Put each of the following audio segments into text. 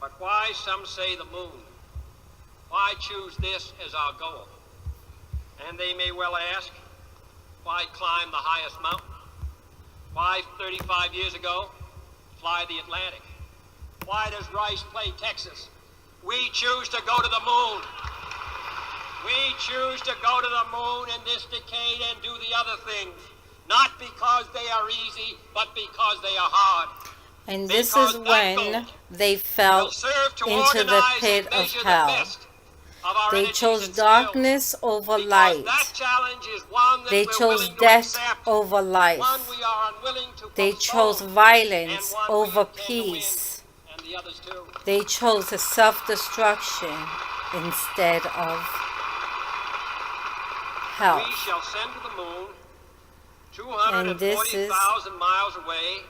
But why, some say, the moon? Why choose this as our goal? And they may well ask, why climb the highest mountain? Why, 35 years ago, fly the Atlantic? Why does Rice play Texas? We choose to go to the moon. We choose to go to the moon in this decade and do the other things, not because they are easy, but because they are hard. And this is when they fell into the pit of hell. They chose darkness over light. They chose death over life. They chose violence over peace. They chose self-destruction instead of health. We shall send to the moon And this is 240,000 miles away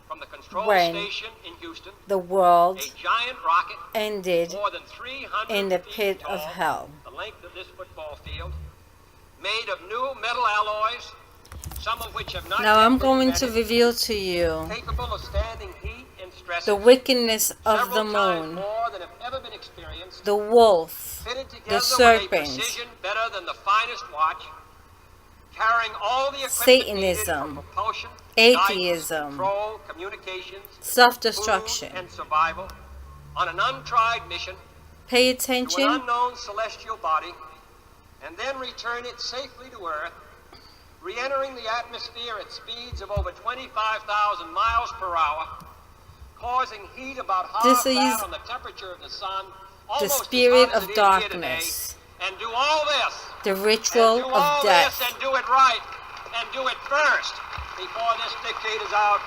from the control when station in Houston, the world a giant rocket ended more than 300 in the feet pit tall, of hell. the length of this football field, made of new metal alloys, some of which have not Now yet I'm been going to invented, reveal to you capable of standing heat and stress the wickedness of the several times moon, more than have ever been experienced, the wolf, fitted together the with a serpent, precision better than the finest watch, carrying all the equipment Satanism, needed for propulsion, atheism, guidance, control, communications, self-destruction. food, and survival, on an untried mission Pay to attention. an unknown celestial body, and then return it safely to Earth, re-entering the atmosphere at speeds of over 25,000 miles per hour, causing heat about half This that is on the temperature of the sun, the almost spirit as hot as of it is here today, darkness, and do all this, the and ritual do all of this, death. and do it right, and do it first, before this decade is out,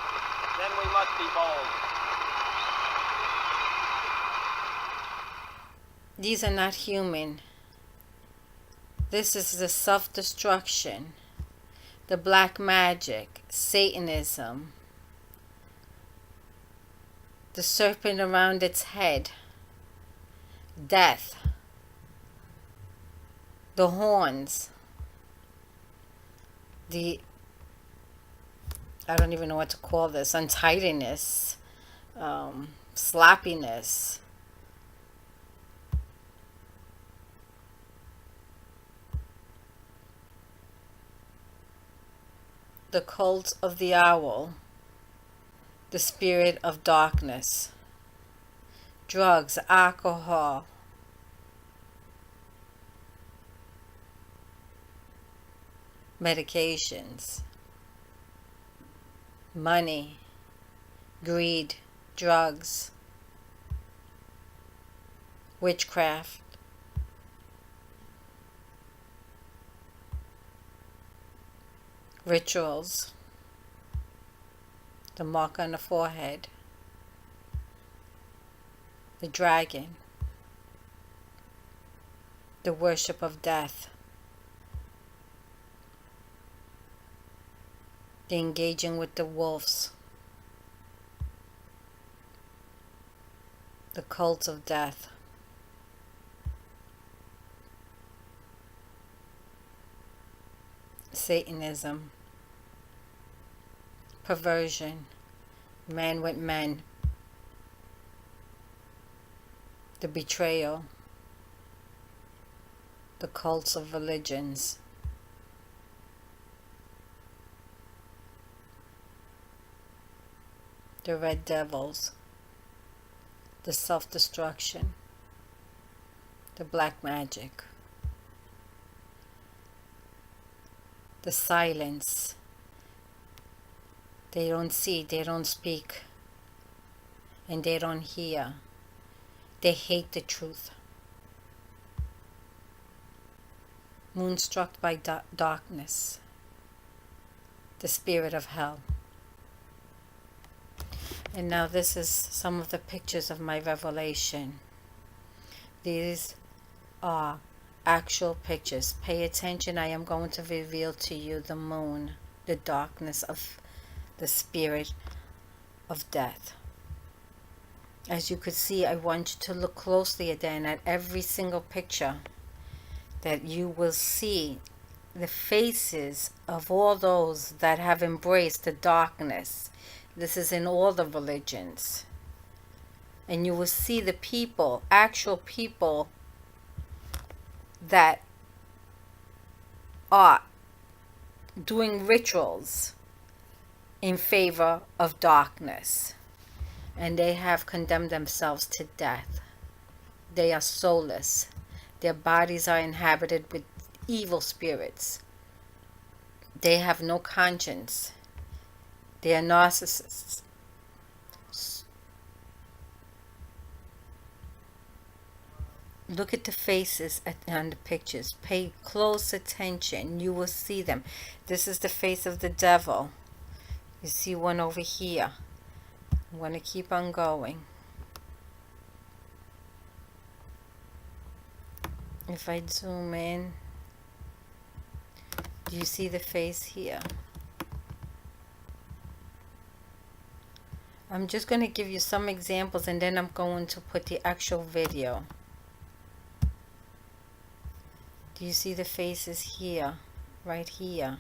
then we must be bold. These are not human. This is the self-destruction, the black magic, Satanism, the serpent around its head, death, the horns, the, I don't even know what to call this, untidiness, sloppiness, the cult of the owl, the spirit of darkness, drugs, alcohol, medications, money, greed, drugs, witchcraft, rituals, the mark on the forehead, the dragon, the worship of death, the engaging with the wolves, the cult of death, Satanism, perversion, man with men, the betrayal, the cults of religions, the red devils, the self-destruction, the black magic, the silence. They don't see, they don't speak, and they don't hear. They hate the truth. Moonstruck by darkness, the spirit of hell. And now this is some of the pictures of my revelation. These are actual pictures. Pay attention. I am going to reveal to you the moon, the darkness of the spirit of death. As you could see, I want you to look closely again at every single picture, that you will see the faces of all those that have embraced the darkness. This is in all the religions. And you will see the people, actual people that are doing rituals in favor of darkness. And they have condemned themselves to death. They are soulless. Their bodies are inhabited with evil spirits. They have no conscience. They are narcissists. Look at the faces on the pictures. Pay close attention. You will see them. This is the face of the devil. You see one over here. I'm going to keep on going. If I zoom in, do you see the face here? I'm just going to give you some examples and then I'm going to put the actual video. Do you see the faces here? Right here.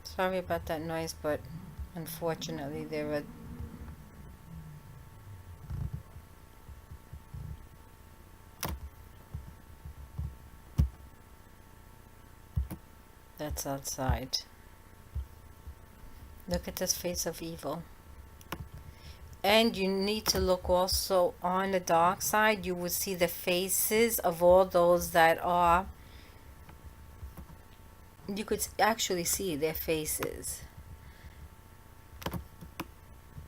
Sorry about that noise, but unfortunately there are... That's outside. Look at this face of evil. And you need to look also on the dark side. You will see the faces of all those that are... You could actually see their faces.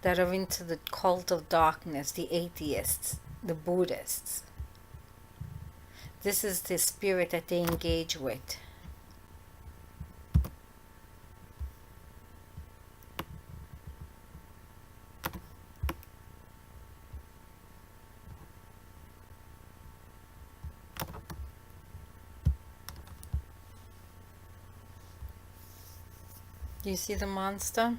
That are into the cult of darkness. The atheists. The Buddhists. This is the spirit that they engage with. Do you see the monster?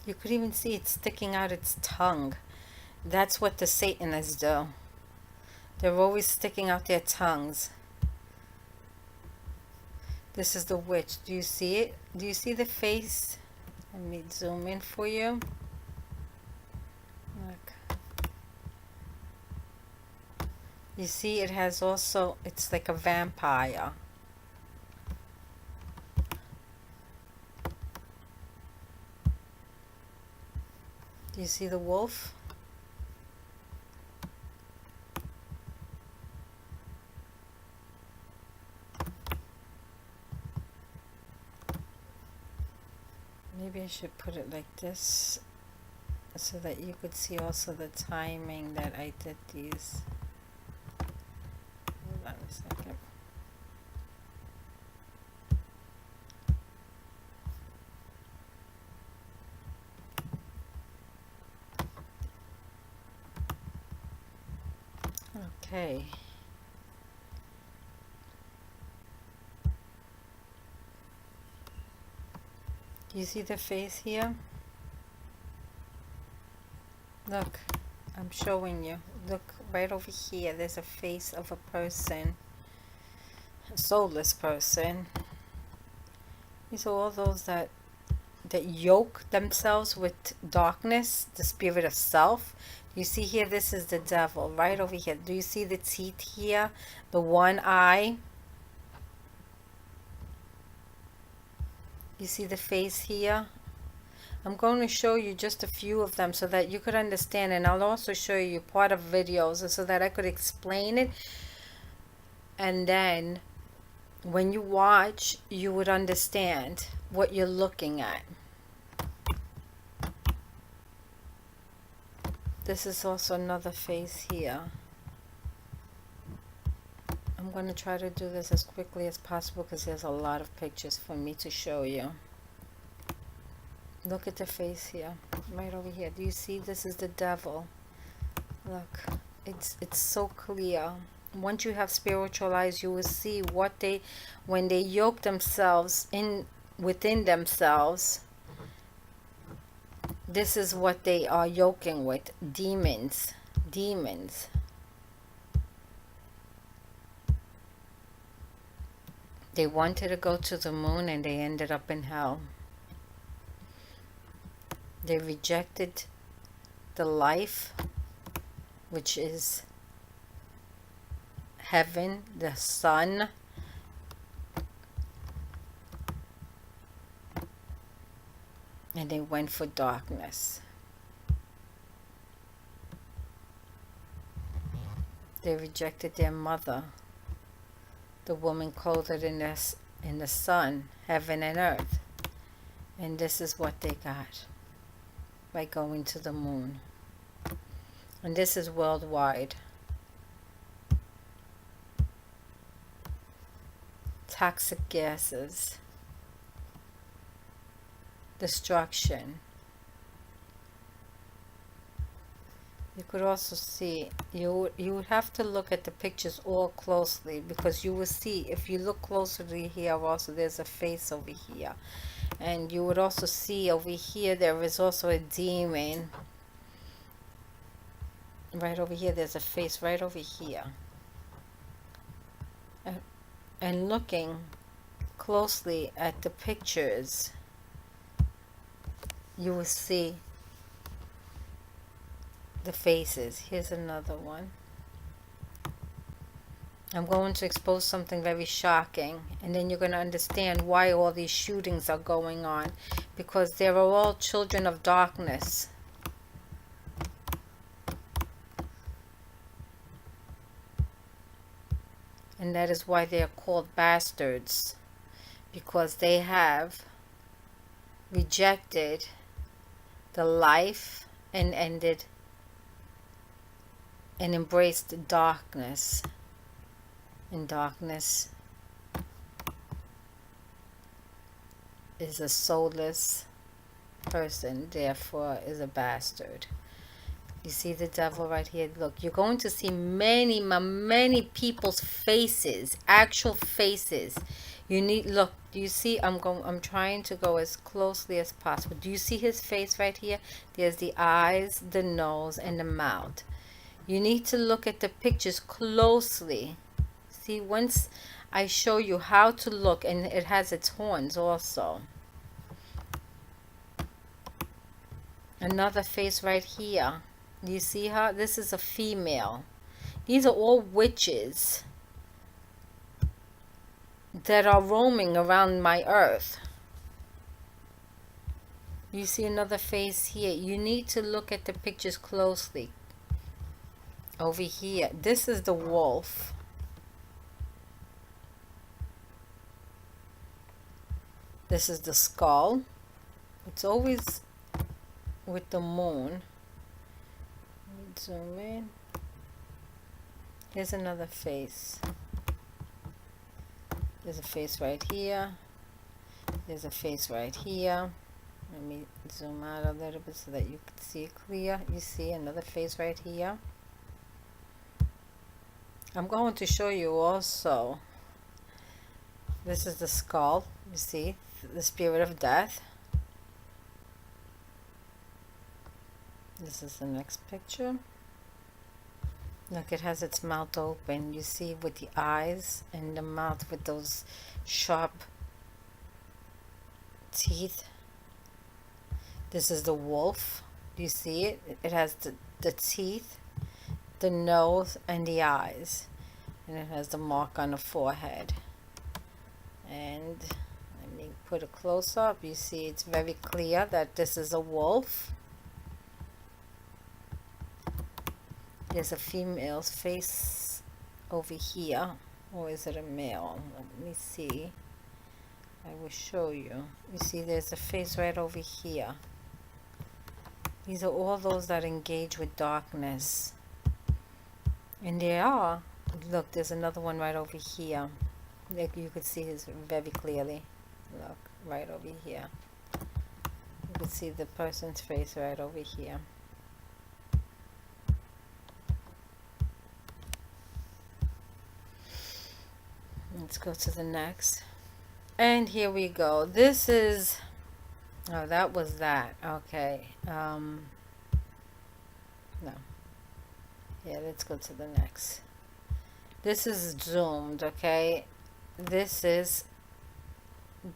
You could even see it sticking out its tongue. That's what the Satanists do. They're always sticking out their tongues. This is the witch. Do you see it? Do you see the face? Let me zoom in for you. Look. You see it has also, it's like a vampire. Do you see the wolf? Maybe I should put it like this so that you could see also the timing that I did these. Hold on a second. Okay. Do you see the face here? Look, I'm showing you. Look right over here. There's a face of a person, a soulless person. These are all those that yoke themselves with darkness, the spirit of self. You see here, this is the devil right over here. Do you see the teeth here? The one eye. You see the face here? I'm going to show you just a few of them so that you could understand, and I'll also show you part of videos so that I could explain it, and then when you watch you would understand what you're looking at. This is also another face here. I'm going to try to do this as quickly as possible because there's a lot of pictures for me to show you. Look at the face here, right over here. Do you see? This is the devil. Look, it's so clear. Once you have spiritual eyes, you will see what when they yoke themselves in within themselves, this is what they are yoking with. Demons. Demons. They wanted to go to the moon and they ended up in hell. They rejected the life, which is heaven, the sun, and they went for darkness. They rejected their mother, the woman clothed in the sun, heaven and earth. And this is what they got by going to the moon. And this is worldwide. Toxic gases, destruction. You could also see, you would have to look at the pictures all closely, because you will see, if you look closely here also, there's a face over here. And you would also see over here, there is also a demon. Right over here, there's a face right over here. And looking closely at the pictures, you will see the faces. Here's another one. I'm going to expose something very shocking, and then you're going to understand why all these shootings are going on, because they are all children of darkness. And that is why they are called bastards, because they have rejected the life and ended and embraced darkness. And darkness is a soulless person, therefore is a bastard. You see the devil right here? Look, you're going to see many people's faces, actual faces. You need, look, do you see? I'm trying to go as closely as possible. Do you see his face right here? There's the eyes, the nose, and the mouth. You need to look at the pictures closely. See, once I show you how to look, and it has its horns also. Another face right here. You see her? This is a female. These are all witches that are roaming around my earth. You see another face here. You need to look at the pictures closely. Over here, this is the wolf. This is the skull. It's always with the moon. Zoom in. Here's another face. There's a face right here. There's a face right here. Let me zoom out a little bit so that you can see it clear. You see another face right here. I'm going to show you also. This is the skull. You see the spirit of death. This is the next picture. Look, it has its mouth open. You see with the eyes and the mouth with those sharp teeth. This is the wolf. Do you see it? It has the teeth, the nose, and the eyes. And it has the mark on the forehead. And let me put a close-up. You see it's very clear that this is a wolf. There's a female's face over here. Or is it a male? Let me see. I will show you. You see there's a face right over here. These are all those that engage with darkness. And they are. Look, there's another one right over here. Like you could see his very clearly. Look, right over here. You could see the person's face right over here. Let's go to the next. And here we go. This is, oh, that was that. Okay. No. Yeah, let's go to the next. This is zoomed, okay? This is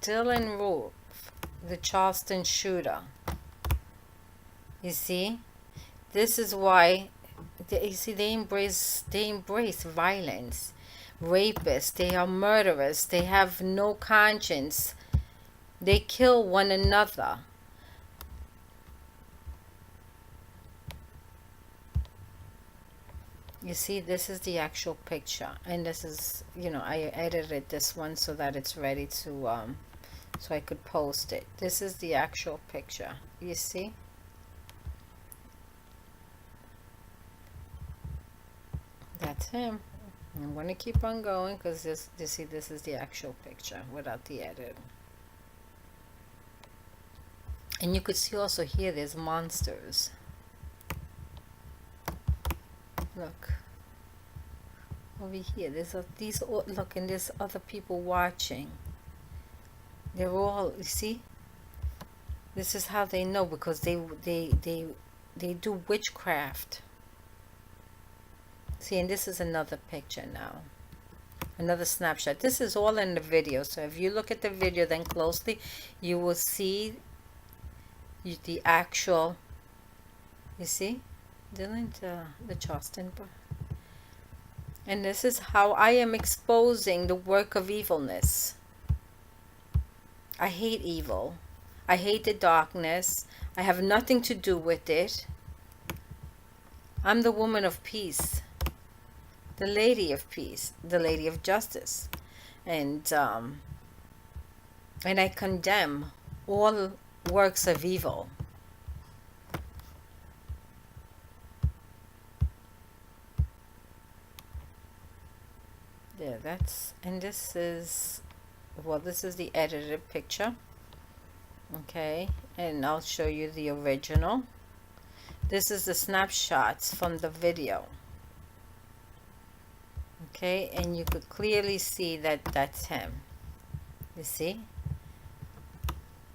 Dylann Roof, the Charleston shooter. You see? This is why, you see, they embrace violence. Rapists, they are murderers, they have no conscience. They kill one another. You see, this is the actual picture, and this is, you know, I edited this one so that it's ready to so I could post it. This is the actual picture. You see? That's him. I'm going to keep on going because this, you see, this is the actual picture without the edit. And you could see also here there's monsters. Look. Over here, there's these, look, and there's other people watching. They're all, you see? This is how they know, because they do witchcraft. See, and this is another picture now. Another snapshot. This is all in the video, so if you look at the video then closely, you will see the actual, you see? Dylann, the Charleston. And this is how I am exposing the work of evilness. I hate evil. I hate the darkness. I have nothing to do with it. I'm the woman of peace. The lady of peace. The lady of justice. And I condemn all works of evil. Yeah, that's, and this is, well, this is the edited picture. Okay, and I'll show you the original. This is the snapshots from the video. Okay, and you could clearly see that that's him. You see?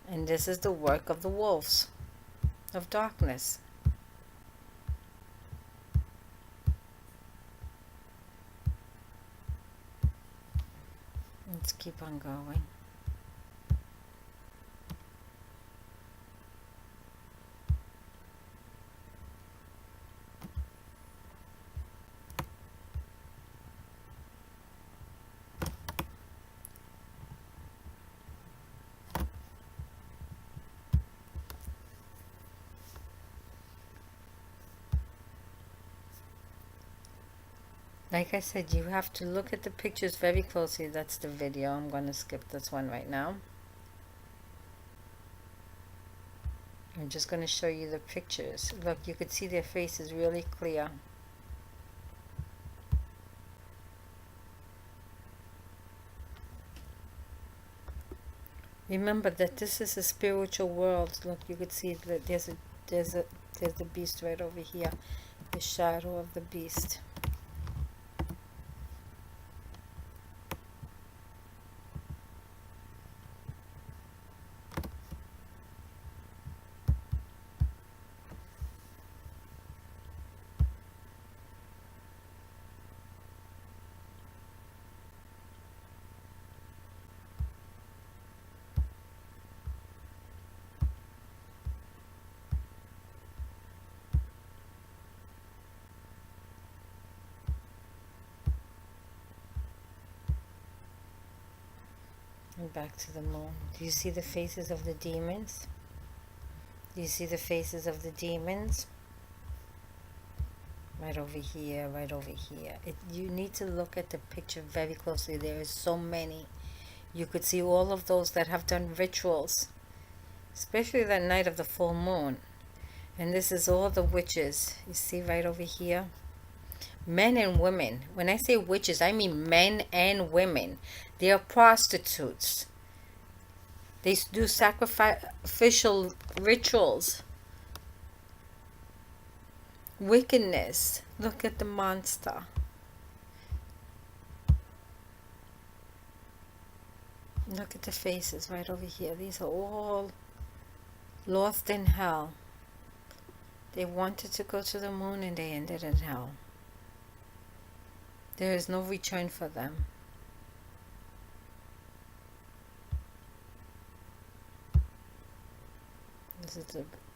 And this is the work of the wolves of darkness. Let's keep on going. Like I said, you have to look at the pictures very closely. That's the video. I'm going to skip this one right now. I'm just going to show you the pictures. Look, you could see their faces really clear. Remember that this is a spiritual world. Look, you could see that there's the beast right over here. The shadow of the beast. And back to the moon. Do you see the faces of the demons? Do you see the faces of the demons? Right over here, right over here. You need to look at the picture very closely. There is so many. You could see all of those that have done rituals, especially that night of the full moon. And this is all the witches. You see right over here? Men and women. When I say witches, I mean men and women. They are prostitutes. They do sacrificial rituals. Wickedness. Look at the monster. Look at the faces right over here. These are all lost in hell. They wanted to go to the moon and they ended in hell. There is no return for them.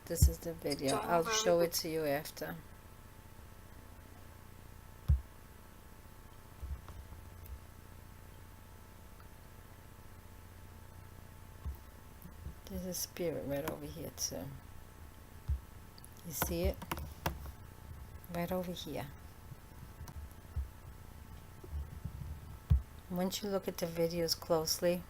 This is the video. I'll show it to you after. There's a spirit right over here too. You see it? Right over here. Once you look at the videos closely,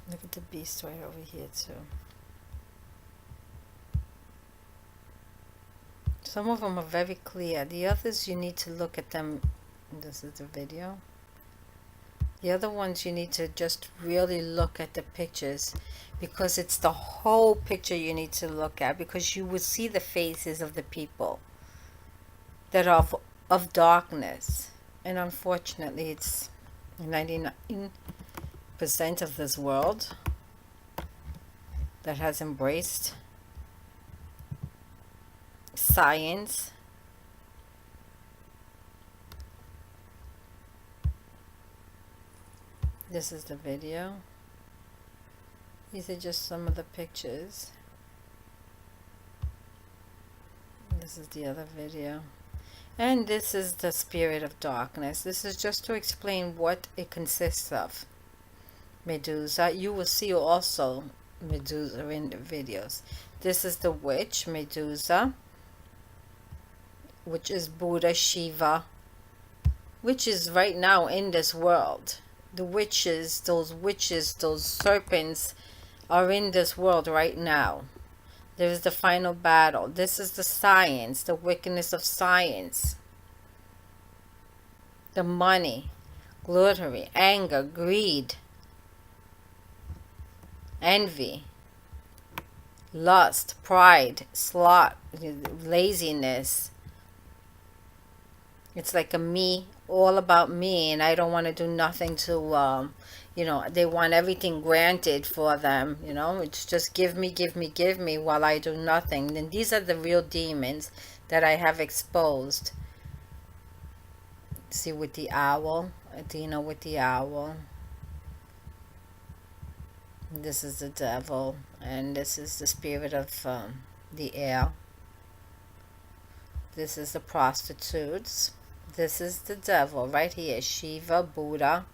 look at the beast right over here too. Some of them are very clear. The others, you need to look at them. This is the video. The other ones, you need to just really look at the pictures, because it's the whole picture you need to look at, because you will see the faces of the people that are of darkness. And unfortunately, it's 99% of this world that has embraced science. This is the video. These are just some of the pictures. This is the other video. And this is the spirit of darkness. This is just to explain what it consists of. Medusa. You will see also Medusa in the videos. This is the witch, Medusa, which is Buddha, Shiva, which is right now in this world. The witches, those serpents are in this world right now. There is the final battle. This is the science, the wickedness of science. The money, gluttony, anger, greed, envy, lust, pride, sloth, laziness. It's like a me, all about me, and I don't want to do nothing to, they want everything granted for them, it's just give me while I do nothing. And these are the real demons that I have exposed. See, with the owl, Athena with the owl. This is the devil, and this is the spirit of the air. This is the prostitutes. This is the devil right here, Shiva, Buddha,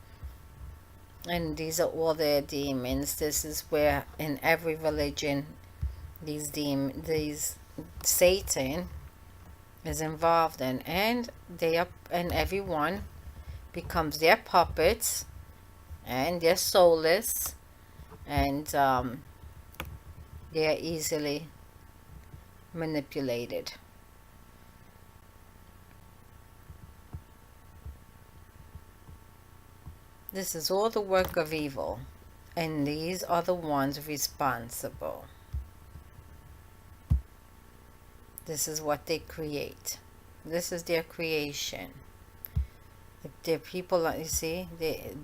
and these are all their demons. This is where in every religion these Satan is involved in, and everyone becomes their puppets, and they're soulless, and they're easily manipulated. This is all the work of evil, and these are the ones responsible. This is what they create. This is their creation. They're people, you see,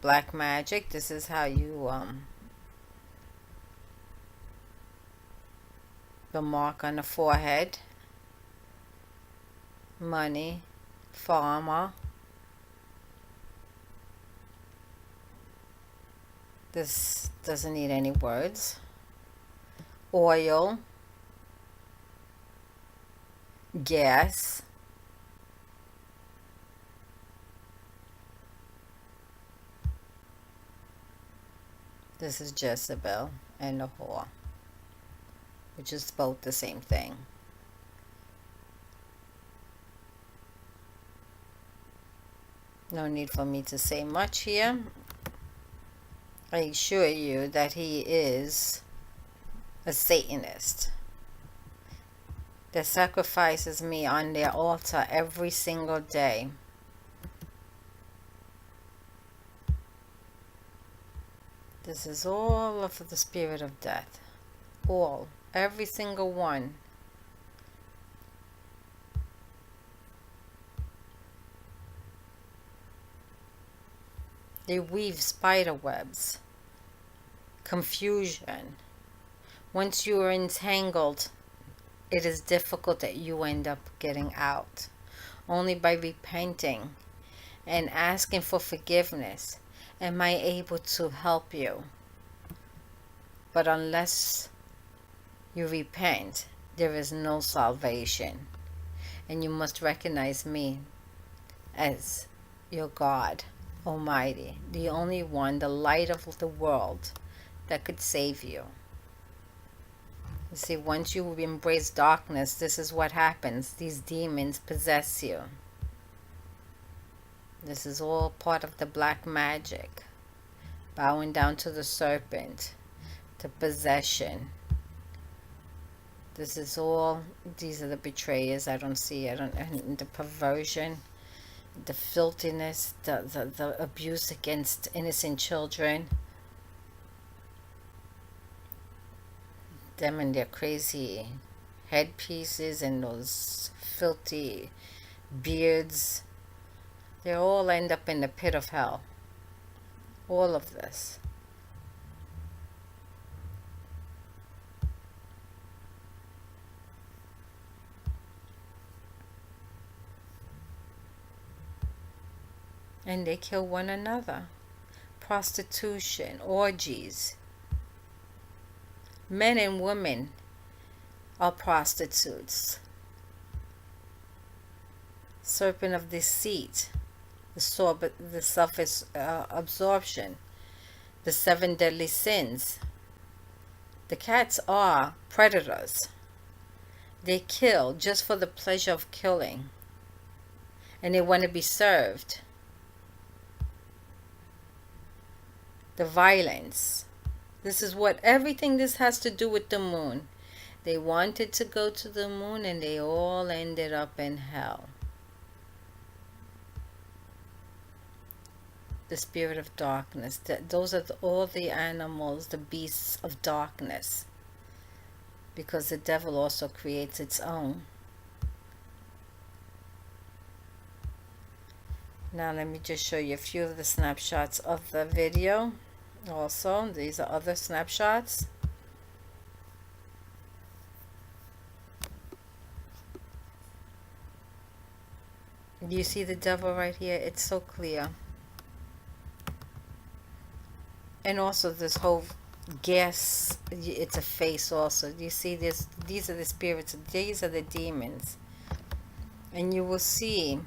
black magic. This is how you, the mark on the forehead, money, farmer. This doesn't need any words. Oil, gas, this is Jezebel and the whore, which is both the same thing. No need for me to say much here. I assure you that he is a Satanist that sacrifices me on their altar every single day. This is all of the spirit of death. All. Every single one. They weave spider webs. Confusion. Once you are entangled, it is difficult that you end up getting out. Only by repenting and asking for forgiveness am I able to help you. But unless you repent, there is no salvation. And you must recognize me as your God Almighty, the only one, the light of the world that could save you. You see, once you embrace darkness, this is what happens. These demons possess you. This is all part of the black magic. Bowing down to the serpent, the possession. This is all, these are the betrayers. I don't see, and the perversion, the filthiness, the abuse against innocent children. Them and their crazy headpieces and those filthy beards. They all end up in the pit of hell. All of this. And they kill one another. Prostitution, orgies. Men and women are prostitutes. Serpent of deceit, the self-absorption, the 7 deadly sins. The cats are predators. They kill just for the pleasure of killing. And they want to be served. The violence. This is what everything this has to do with the moon. They wanted to go to the moon and they all ended up in hell. The spirit of darkness. Those are all the animals, the beasts of darkness. Because the devil also creates its own. Now let me just show you a few of the snapshots of the video. Also, these are other snapshots. You see the devil right here? It's so clear. And also this whole gas, it's a face also. You see this? These are the spirits. These are the demons. And you will see.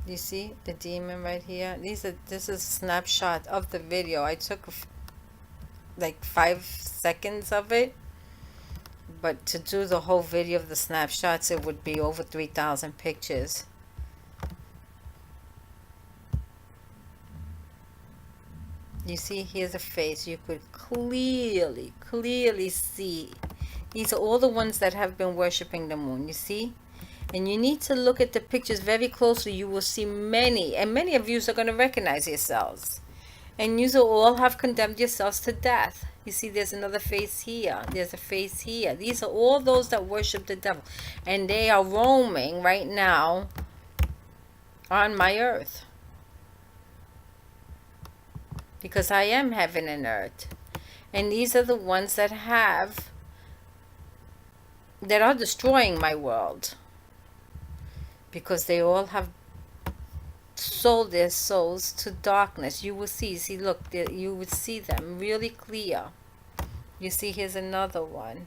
You see the demon right here? This is a snapshot of the video. I took like 5 seconds of it. But to do the whole video of the snapshots, it would be over 3,000 pictures. You see, here's a face. You could clearly see. These are all the ones that have been worshiping the moon. You see? And you need to look at the pictures very closely. You will see many. And many of you are going to recognize yourselves. And you all have condemned yourselves to death. You see, there's another face here. There's a face here. These are all those that worship the devil. And they are roaming right now on my earth. Because I am heaven and earth. And these are the ones that are destroying my world. Because they all have sold their souls to darkness. You will see, look, you would see them really clear. You see, here's another one.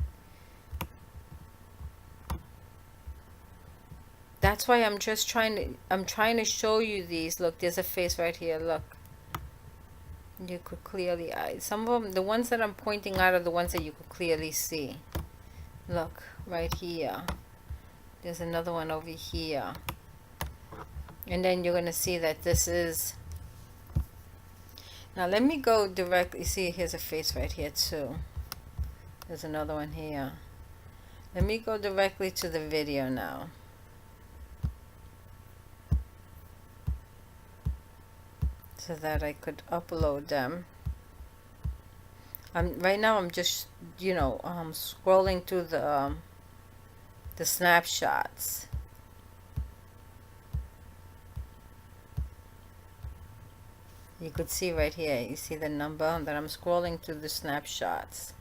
That's why I'm trying to show you these. Look, there's a face right here, look. You could clearly, some of them, the ones that I'm pointing out are the ones that you could clearly see. Look, right here. There's another one over here. And then you're going to see that this is... Now let me go directly. See, here's a face right here too. There's another one here. Let me go directly to the video now. so that I could upload them. Right now I'm just, scrolling through the snapshots. You could see right here, you see the number that I'm scrolling through the snapshots.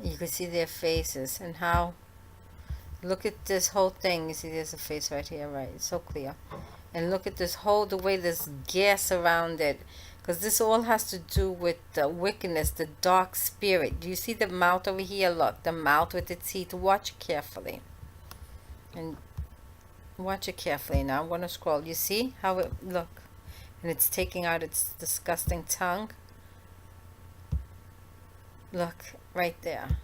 You could see their faces and how, look at this whole thing. You see there's a face right here, right? It's so clear. And look at this whole, the way there's gas around it. Because this all has to do with the wickedness, the dark spirit. Do you see the mouth over here? Look, the mouth with its teeth. Watch carefully. And watch it carefully. Now I'm going to scroll. You see how it, look. And it's taking out its disgusting tongue. Look, right there.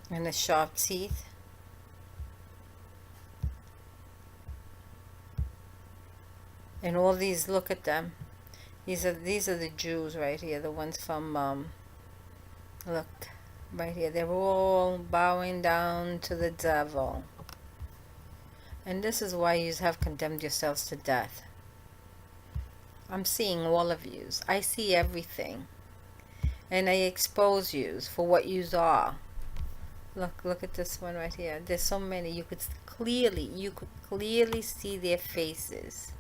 And the sharp teeth. And all these, look at them. These are the Jews right here, the ones from look, right here. They're all bowing down to the devil. And this is why you have condemned yourselves to death. I'm seeing all of yous. I see everything. And I expose yous for what yous are. Look at this one right here. There's so many. You could clearly see their faces.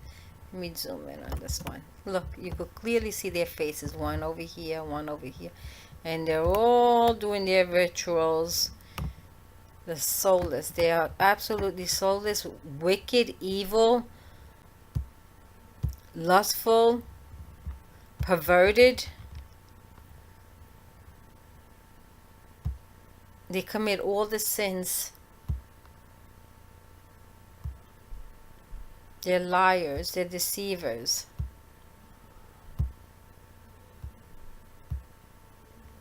Let me zoom in on this one. Look, you could clearly see their faces. One over here, one over here. And they're all doing their rituals. The soulless. They are absolutely soulless, wicked, evil, lustful, perverted. They commit all the sins. They're liars. They're deceivers.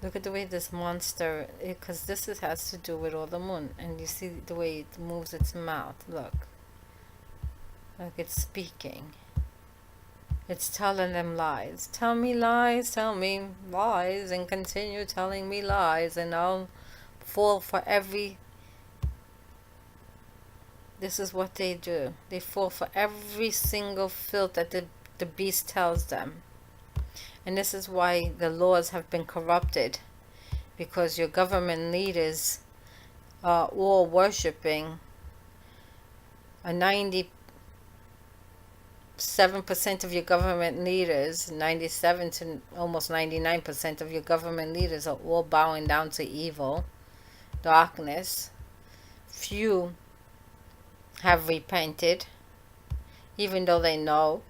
Look at the way this monster, because has to do with all the moon. And you see the way it moves its mouth. Look. Look, it's speaking. It's telling them lies. Tell me lies, and continue telling me lies, and I'll fall for every... This is what they do. They fall for every single filth that the beast tells them. And this is why the laws have been corrupted. Because your government leaders are all worshipping a 97% of your government leaders, 97 to almost 99% of your government leaders are all bowing down to evil, darkness. Few have repented, even though they know,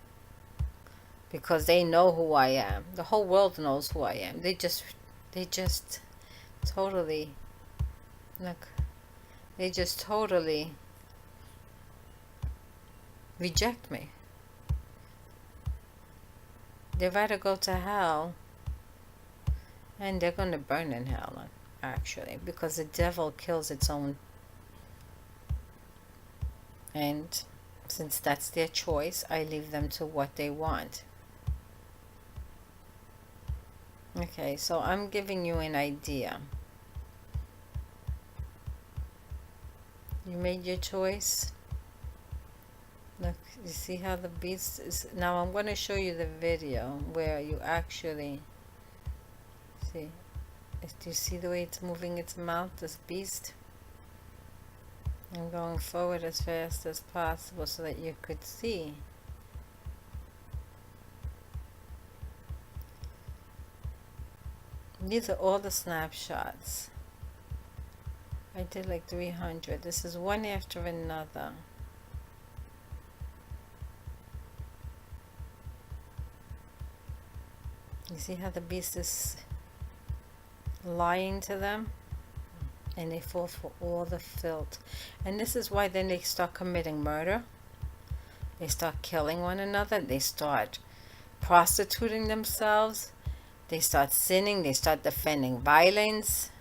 because they know who I am. The whole world knows who I am. They just totally, look, they just totally reject me. They'd rather go to hell, and they're going to burn in hell, actually, because the devil kills its own. And since that's their choice, I leave them to what they want. Okay, so I'm giving you an idea. You made your choice. Look, you see how the beast is. Now I'm going to show you the video where you actually see. Do you see the way it's moving its mouth, this beast? I'm going forward as fast as possible so that you could see. These are all the snapshots. I did like 300. This is one after another. You see how the beast is lying to them? And they fall for all the filth. And this is why then they start committing murder. They start killing one another. They start prostituting themselves. They start sinning. They start defending violence.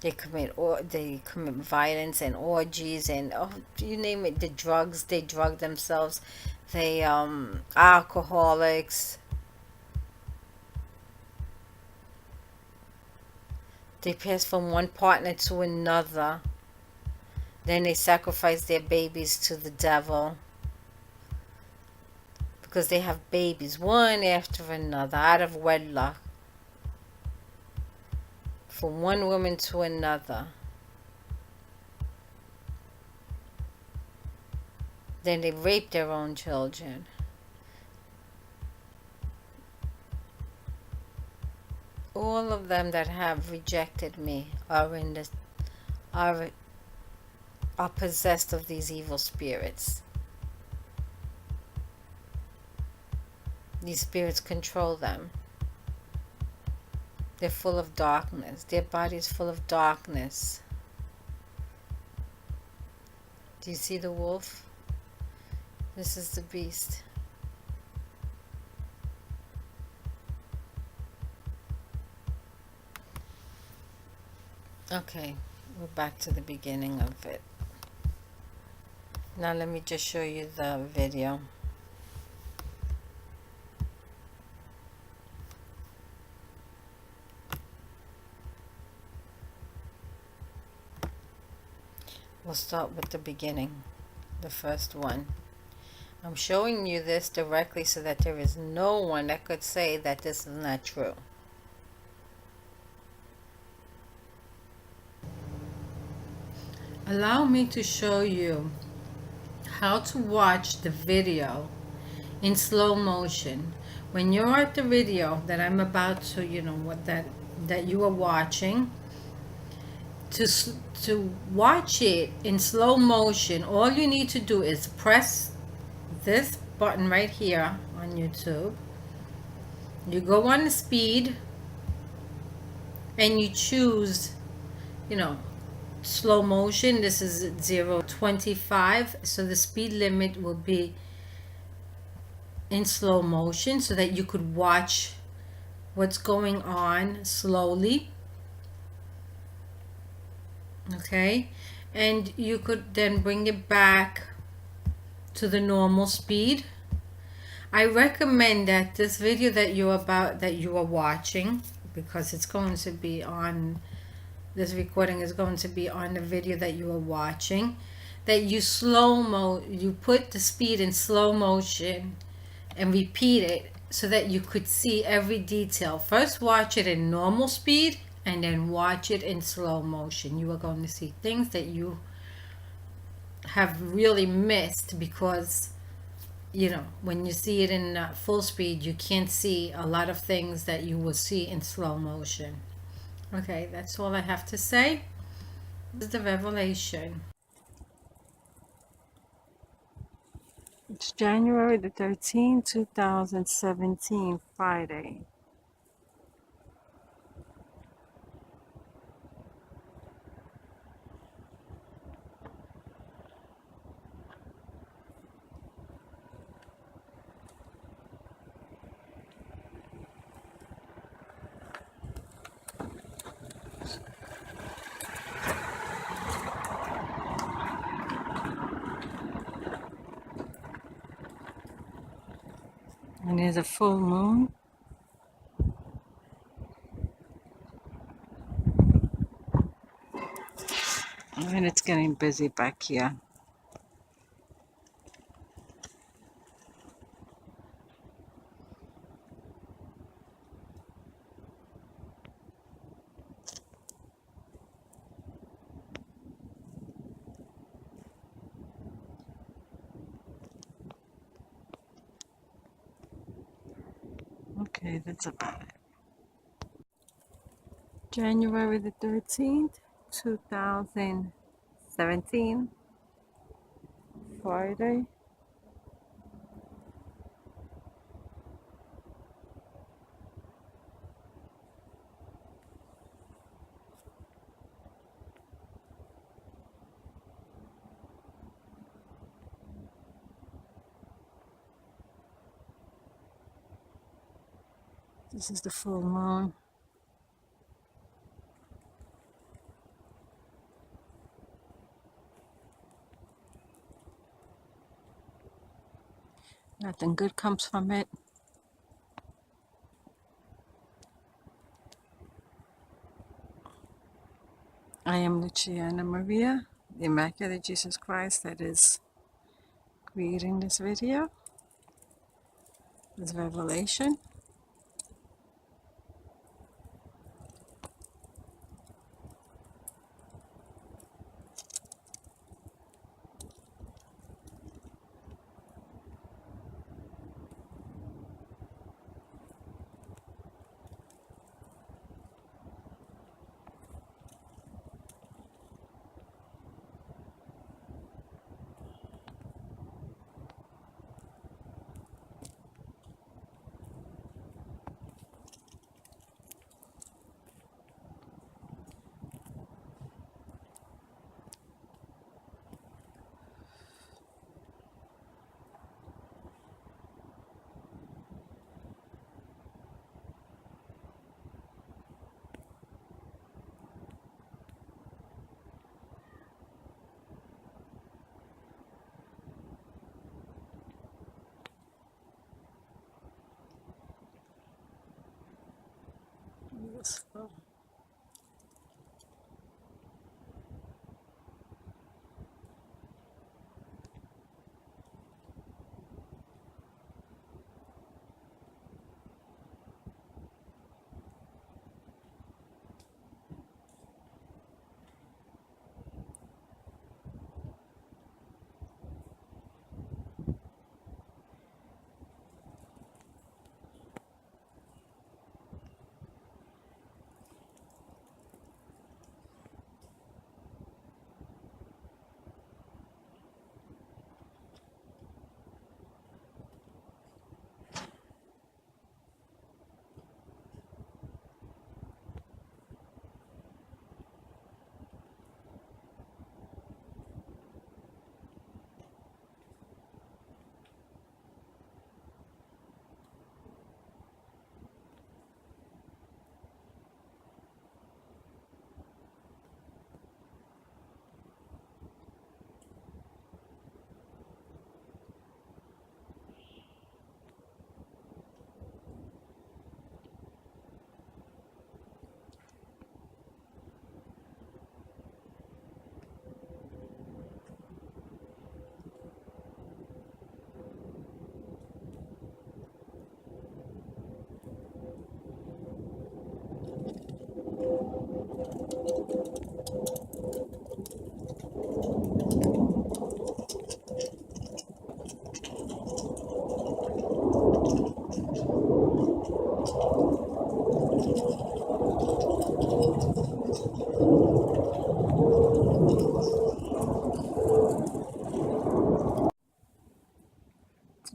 They commit violence and orgies and you name it. The drugs. They drug themselves. They alcoholics. They pass from one partner to another. Then they sacrifice their babies to the devil because they have babies one after another out of wedlock from one woman to another. Then they rape their own children. All of them that have rejected me are are possessed of these evil spirits. These spirits control them. They're full of darkness. Their body is full of darkness. Do you see the wolf? This is the beast. Okay, we're back to the beginning of it. Now let me just show you the video. We'll start with the beginning, the first one. I'm showing you this directly so that there is no one that could say that this is not true. Allow me to show you how to watch the video in slow motion. When you're at the video that I'm about to, that you are watching, to watch it in slow motion, all you need to do is press this button right here on YouTube. You go on the speed and you choose, slow motion. This is 0.25, so the speed limit will be in slow motion so that you could watch what's going on slowly. Okay, and you could then bring it back to the normal speed. I recommend that this video that you are watching, because it's going to be on, this recording is going to be on the video that you are watching, that you put the speed in slow motion and repeat it so that you could see every detail. First watch it in normal speed and then watch it in slow motion. You are going to see things that you have really missed because, when you see it in full speed, you can't see a lot of things that you will see in slow motion. Okay, that's all I have to say. This is the revelation. It's January the 13th, 2017, Friday. And there's a full moon. And it's getting busy back here. Okay, that's about it. January the 13th, 2017, Friday. This is the full moon. Nothing good comes from it. I am Lucia, AnnaMaria, the the Immaculate Jesus Christ that is creating this video, this revelation. Useful.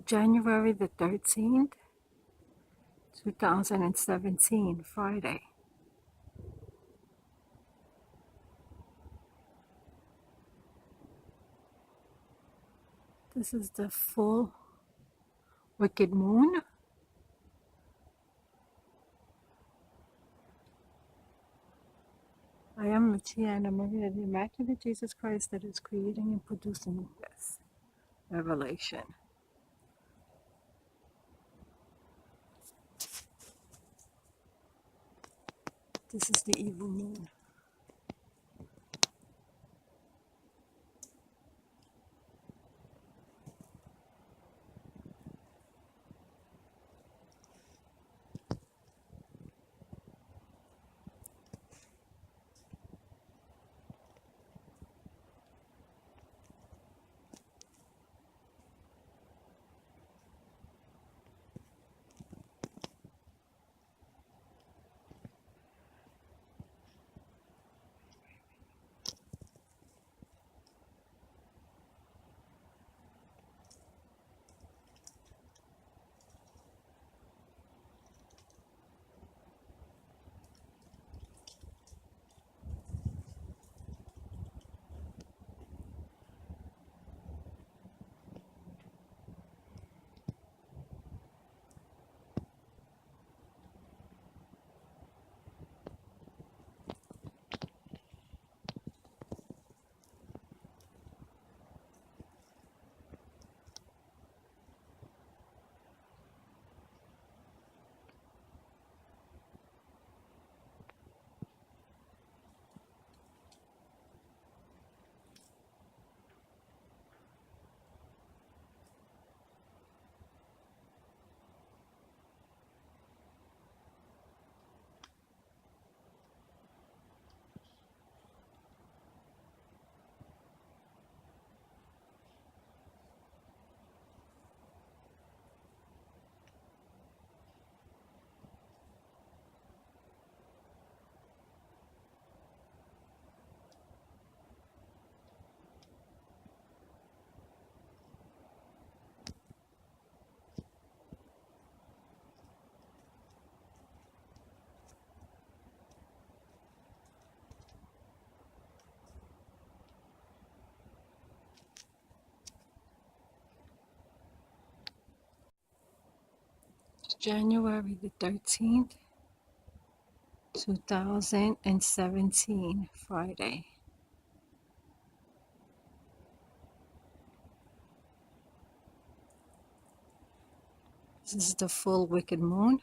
January the 13th, 2017, Friday. This is the full wicked moon. I am Lucia, AnnaMaria, the Immaculate Jesus Christ that is creating and producing this revelation. This is the evil moon. January the 13th, 2017, Friday. This is the full wicked moon.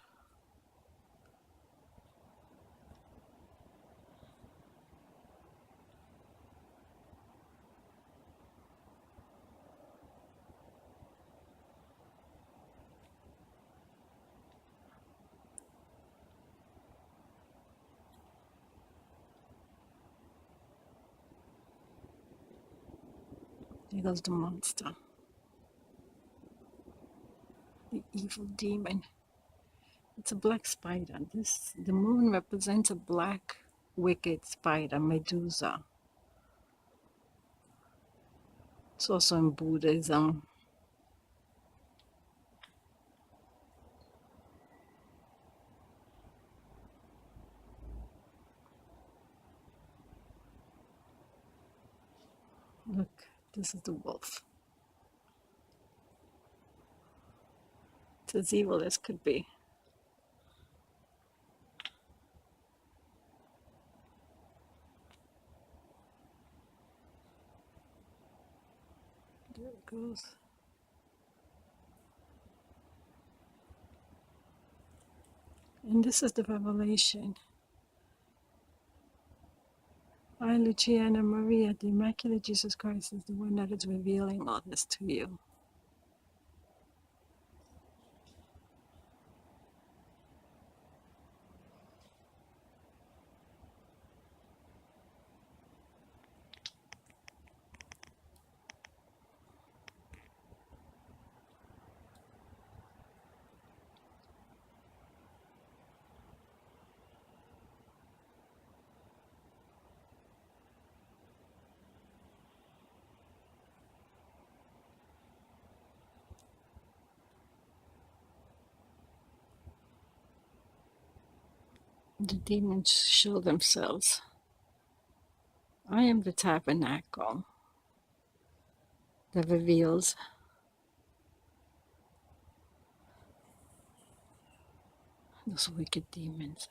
There goes the monster, the evil demon. It's a black spider. The moon represents a black, wicked spider, Medusa. It's also in Buddhism. Look, this is the wolf. It's as evil as could be. There it goes. And this is the revelation. I, Lucia, AnnaMaria, the Immaculate Jesus Christ is the one that is revealing all this to you. The demons show themselves. I am the tabernacle that reveals those wicked demons.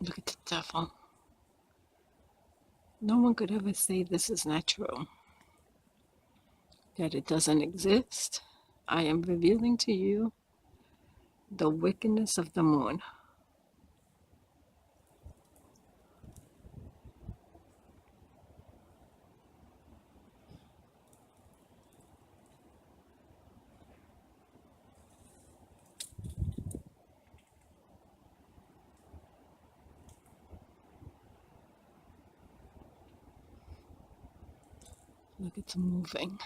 Look at the devil. No one could ever say this is not true, that it doesn't exist. I am revealing to you the wickedness of the moon. Look, it's moving.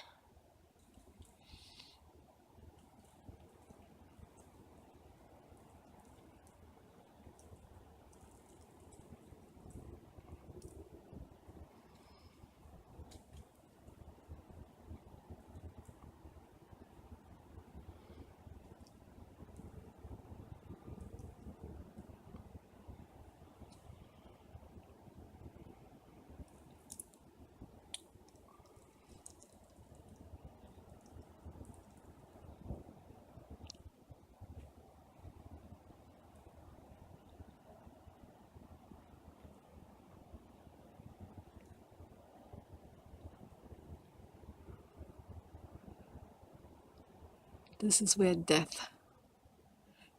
This is where death,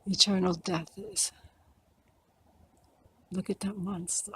eternal death is. Look at that monster.